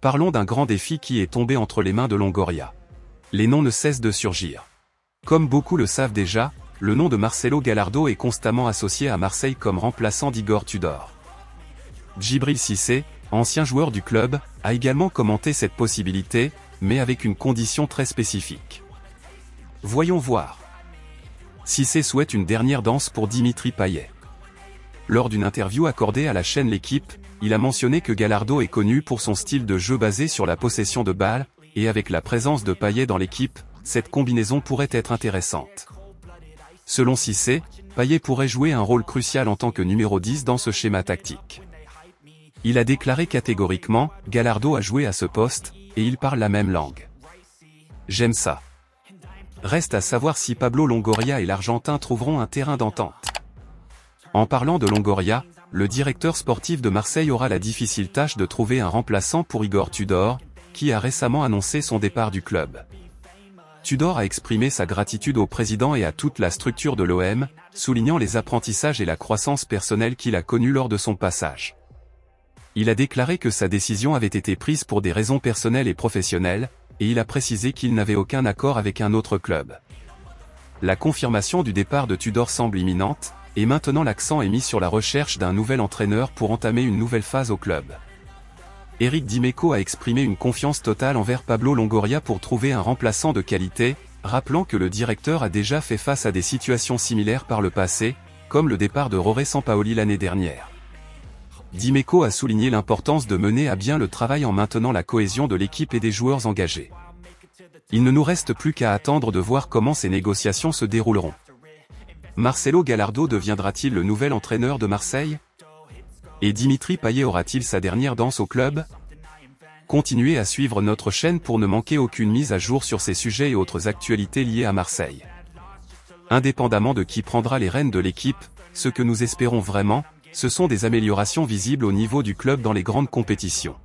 Parlons d'un grand défi qui est tombé entre les mains de Longoria. Les noms ne cessent de surgir. Comme beaucoup le savent déjà, le nom de Marcelo Gallardo est constamment associé à Marseille comme remplaçant d'Igor Tudor. Djibril Cissé, ancien joueur du club, a également commenté cette possibilité, mais avec une condition très spécifique. Voyons voir. Cissé souhaite une dernière danse pour Dimitri Payet. Lors d'une interview accordée à la chaîne L'Équipe, il a mentionné que Gallardo est connu pour son style de jeu basé sur la possession de balles, et avec la présence de Payet dans l'équipe, cette combinaison pourrait être intéressante. Selon Cissé, Payet pourrait jouer un rôle crucial en tant que numéro 10 dans ce schéma tactique. Il a déclaré catégoriquement, Gallardo a joué à ce poste, et il parle la même langue. J'aime ça. Reste à savoir si Pablo Longoria et l'Argentin trouveront un terrain d'entente. En parlant de Longoria, le directeur sportif de Marseille aura la difficile tâche de trouver un remplaçant pour Igor Tudor, qui a récemment annoncé son départ du club. Tudor a exprimé sa gratitude au président et à toute la structure de l'OM, soulignant les apprentissages et la croissance personnelle qu'il a connue lors de son passage. Il a déclaré que sa décision avait été prise pour des raisons personnelles et professionnelles, et il a précisé qu'il n'avait aucun accord avec un autre club. La confirmation du départ de Tudor semble imminente, et maintenant l'accent est mis sur la recherche d'un nouvel entraîneur pour entamer une nouvelle phase au club. Eric Dimeco a exprimé une confiance totale envers Pablo Longoria pour trouver un remplaçant de qualité, rappelant que le directeur a déjà fait face à des situations similaires par le passé, comme le départ de Roré Sampaoli l'année dernière. Dimeco a souligné l'importance de mener à bien le travail en maintenant la cohésion de l'équipe et des joueurs engagés. Il ne nous reste plus qu'à attendre de voir comment ces négociations se dérouleront. Marcelo Gallardo deviendra-t-il le nouvel entraîneur de Marseille? Et Dimitri Payet aura-t-il sa dernière danse au club? Continuez à suivre notre chaîne pour ne manquer aucune mise à jour sur ces sujets et autres actualités liées à Marseille. Indépendamment de qui prendra les rênes de l'équipe, ce que nous espérons vraiment, ce sont des améliorations visibles au niveau du club dans les grandes compétitions.